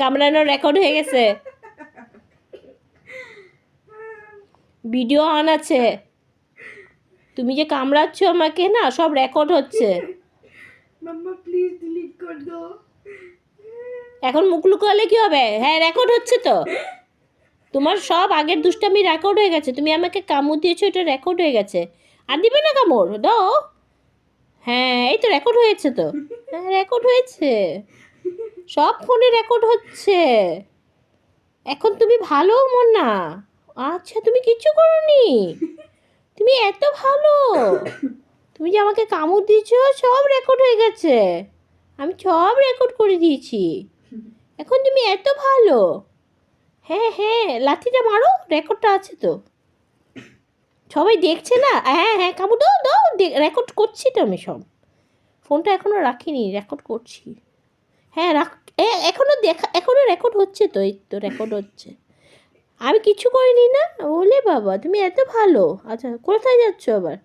কামড়ানো record হয়ে গেছে, video on আছে। তুমি যে কামড়াচ্ছ আমাকে না, সব রেকর্ড হচ্ছে। মাম্মা প্লিজ ডিলিট কর দাও। এখন মুখ লুকালে কি হবে? হ্যাঁ, রেকর্ড হচ্ছে তো। তোমার সব আগের দুষ্টামি রেকর্ড হয়ে গেছে। তুমি আমাকে কামড় দিয়েছো, এটা রেকর্ড হয়ে গেছে। আর দিবে না কামড় দাও। হ্যাঁ, এই তো রেকর্ড হয়েছে তো। হ্যাঁ, রেকর্ড হয়েছে, সব ফোনে রেকর্ড হচ্ছে। এখন তুমি ভালো মন না। আচ্ছা, তুমি কিচ্ছু করোনি, তুমি এত ভালো। তুমি যে আমাকে কামড় দিয়েছো, সব রেকর্ড হয়ে গেছে। আমি সব রেকর্ড করে দিয়েছি। এখন তুমি এত ভালো। হ্যাঁ হ্যাঁ, লাঠিটা মারো, রেকর্ডটা আছে তো, সবাই দেখছে না। হ্যাঁ হ্যাঁ, কামড় দাও দাও, রেকর্ড করছি তো আমি সব। ফোনটা এখনও রাখিনি, রেকর্ড করছি। হ্যাঁ এখনও এখনও রেকর্ড হচ্ছে তো, এই তো রেকর্ড হচ্ছে। আমি কিছু করিনি না। ওলে বাবা, তুমি এত ভালো। আচ্ছা, কোথায় যাচ্ছ আবার?